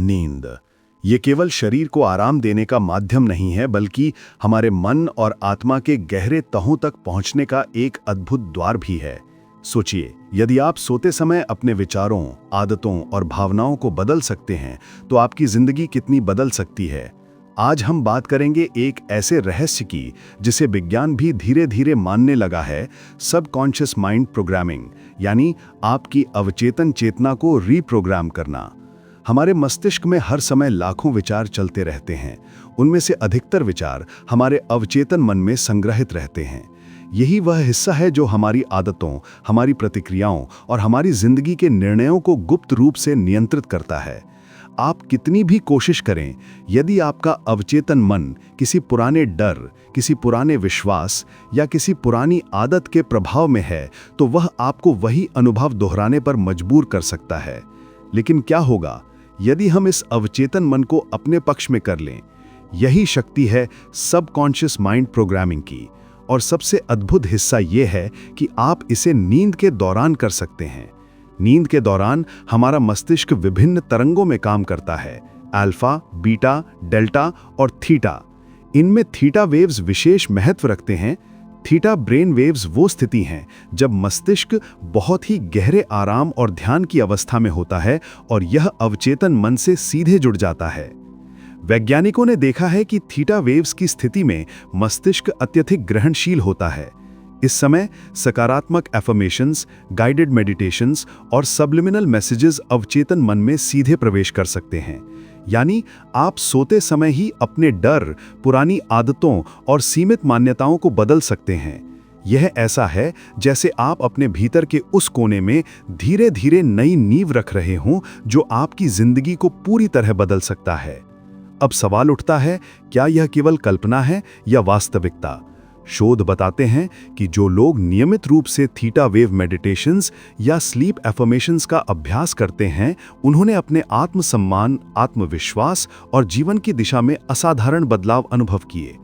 नींद ये केवल शरीर को आराम देने का माध्यम नहीं है, बल्कि हमारे मन और आत्मा के गहरे तहों तक पहुंचने का एक अद्भुत द्वार भी है। सोचिए, यदि आप सोते समय अपने विचारों, आदतों और भावनाओं को बदल सकते हैं, तो आपकी जिंदगी कितनी बदल सकती है। आज हम बात करेंगे एक ऐसे रहस्य की जिसे विज्ञान भी धीरे धीरे मानने लगा है, सबकॉन्शियस माइंड प्रोग्रामिंग, यानी आपकी अवचेतन चेतना को रीप्रोग्राम करना। हमारे मस्तिष्क में हर समय लाखों विचार चलते रहते हैं। उनमें से अधिकतर विचार हमारे अवचेतन मन में संग्रहित रहते हैं। यही वह हिस्सा है जो हमारी आदतों, हमारी प्रतिक्रियाओं और हमारी जिंदगी के निर्णयों को गुप्त रूप से नियंत्रित करता है। आप कितनी भी कोशिश करें, यदि आपका अवचेतन मन किसी पुराने डर, किसी पुराने विश्वास या किसी पुरानी आदत के प्रभाव में है, तो वह आपको वही अनुभव दोहराने पर मजबूर कर सकता है। लेकिन क्या होगा यदि हम इस अवचेतन मन को अपने पक्ष में कर लें? यही शक्ति है सबकॉन्शियस माइंड प्रोग्रामिंग की। और सबसे अद्भुत हिस्सा यह है कि आप इसे नींद के दौरान कर सकते हैं। नींद के दौरान हमारा मस्तिष्क विभिन्न तरंगों में काम करता है, अल्फा, बीटा, डेल्टा और थीटा। इनमें थीटा वेव्स विशेष महत्व रखते हैं। थीटा ब्रेन वेव्स वो स्थिति हैं जब मस्तिष्क बहुत ही गहरे आराम और ध्यान की अवस्था में होता है और यह अवचेतन मन से सीधे जुड़ जाता है। वैज्ञानिकों ने देखा है कि थीटा वेव्स की स्थिति में मस्तिष्क अत्यधिक ग्रहणशील होता है। इस समय सकारात्मक एफर्मेशंस, गाइडेड मेडिटेशंस और सब्लिमिनल मैसेजेस अवचेतन मन में सीधे प्रवेश कर सकते हैं। यानी आप सोते समय ही अपने डर, पुरानी आदतों और सीमित मान्यताओं को बदल सकते हैं। यह ऐसा है जैसे आप अपने भीतर के उस कोने में धीरे धीरे नई नींव रख रहे हों, जो आपकी जिंदगी को पूरी तरह बदल सकता है। अब सवाल उठता है, क्या यह केवल कल्पना है या वास्तविकता? शोध बताते हैं कि जो लोग नियमित रूप से थीटा वेव मेडिटेशंस या स्लीप एफर्मेशंस का अभ्यास करते हैं, उन्होंने अपने आत्मसम्मान, आत्मविश्वास और जीवन की दिशा में असाधारण बदलाव अनुभव किए।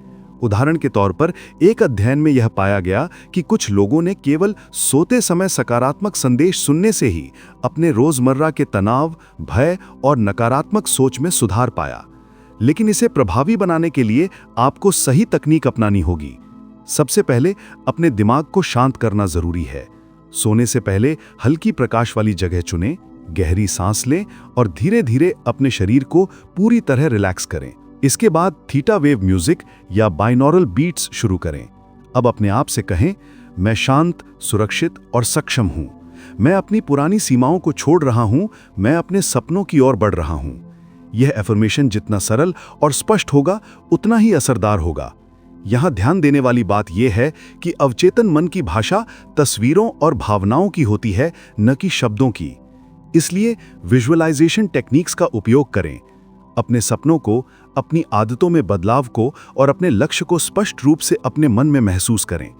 उदाहरण के तौर पर, एक अध्ययन में यह पाया गया कि कुछ लोगों ने केवल सोते समय सकारात्मक संदेश सुनने से ही अपने रोजमर्रा के तनाव, भय और नकारात्मक सोच में सुधार पाया। लेकिन इसे प्रभावी बनाने के लिए आपको सही तकनीक अपनानी होगी। सबसे पहले अपने दिमाग को शांत करना जरूरी है। सोने से पहले हल्की प्रकाश वाली जगह चुनें, गहरी सांस लें और धीरे धीरे अपने शरीर को पूरी तरह रिलैक्स करें। इसके बाद थीटा वेव म्यूजिक या बाइनॉरल बीट्स शुरू करें। अब अपने आप से कहें, मैं शांत, सुरक्षित और सक्षम हूं। मैं अपनी पुरानी सीमाओं को छोड़ रहा हूं। मैं अपने सपनों की ओर बढ़ रहा हूं। यह एफर्मेशन जितना सरल और स्पष्ट होगा, उतना ही असरदार होगा। यहां ध्यान देने वाली बात यह है कि अवचेतन मन की भाषा तस्वीरों और भावनाओं की होती है, न कि शब्दों की। इसलिए विजुअलाइजेशन टेक्निक्स का उपयोग करें। अपने सपनों को, अपनी आदतों में बदलाव को और अपने लक्ष्य को स्पष्ट रूप से अपने मन में महसूस करें।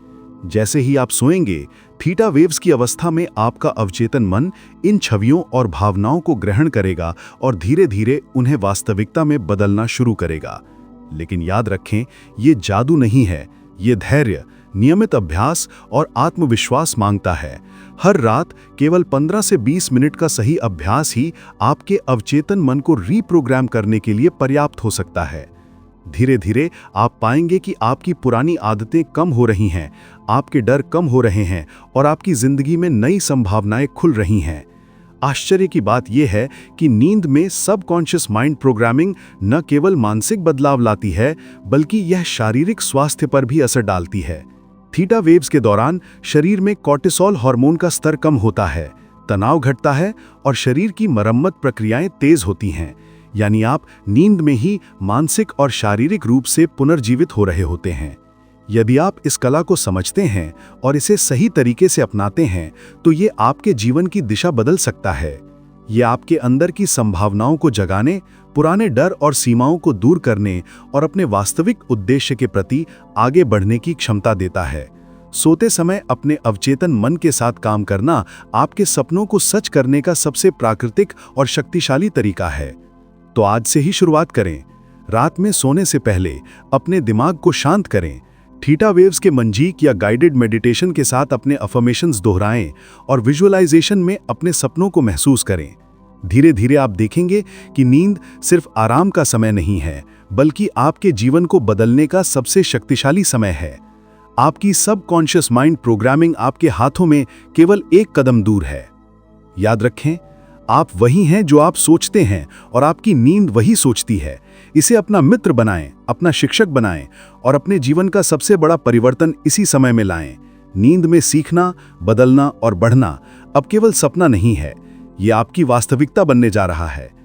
जैसे ही आप सोएंगे, थीटा वेव्स की अवस्था में आपका अवचेतन मन इन छवियों और भावनाओं को ग्रहण करेगा और धीरे धीरे उन्हें वास्तविकता में बदलना शुरू करेगा। लेकिन याद रखें, ये जादू नहीं है, ये धैर्य, नियमित अभ्यास और आत्मविश्वास मांगता है। हर रात केवल 15 से 20 मिनट का सही अभ्यास ही आपके अवचेतन मन को रीप्रोग्राम करने के लिए पर्याप्त हो सकता है। धीरे धीरे आप पाएंगे कि आपकी पुरानी आदतें कम हो रही हैं, आपके डर कम हो रहे हैं और आपकी जिंदगी में नई संभावनाएं खुल रही हैं। आश्चर्य की बात यह है कि नींद में सबकॉन्शियस माइंड प्रोग्रामिंग न केवल मानसिक बदलाव लाती है, बल्कि यह शारीरिक स्वास्थ्य पर भी असर डालती है। थीटा वेव्स के दौरान शरीर में कॉर्टिसोल हार्मोन का स्तर कम होता है, तनाव घटता है और शरीर की मरम्मत प्रक्रियाएं तेज होती हैं। यानी आप नींद में ही मानसिक और शारीरिक रूप से पुनर्जीवित हो रहे होते हैं। यदि आप इस कला को समझते हैं और इसे सही तरीके से अपनाते हैं, तो ये आपके जीवन की दिशा बदल सकता है। ये आपके अंदर की संभावनाओं को जगाने, पुराने डर और सीमाओं को दूर करने और अपने वास्तविक उद्देश्य के प्रति आगे बढ़ने की क्षमता देता है। सोते समय अपने अवचेतन मन के साथ काम करना आपके सपनों को सच करने का सबसे प्राकृतिक और शक्तिशाली तरीका है। तो आज से ही शुरुआत करें। रात में सोने से पहले अपने दिमाग को शांत करें, थीटा वेव्स के मंजीक या गाइडेड मेडिटेशन के साथ अपने अफर्मेशंस दोहराएं और विजुअलाइजेशन में अपने सपनों को महसूस करें। धीरे धीरे आप देखेंगे कि नींद सिर्फ आराम का समय नहीं है, बल्कि आपके जीवन को बदलने का सबसे शक्तिशाली समय है। आपकी सबकॉन्शियस माइंड प्रोग्रामिंग आपके हाथों में केवल एक कदम दूर है। याद रखें, आप वही हैं जो आप सोचते हैं और आपकी नींद वही सोचती है। इसे अपना मित्र बनाएं, अपना शिक्षक बनाएं और अपने जीवन का सबसे बड़ा परिवर्तन इसी समय में लाएं। नींद में सीखना, बदलना और बढ़ना अब केवल सपना नहीं है, ये आपकी वास्तविकता बनने जा रहा है।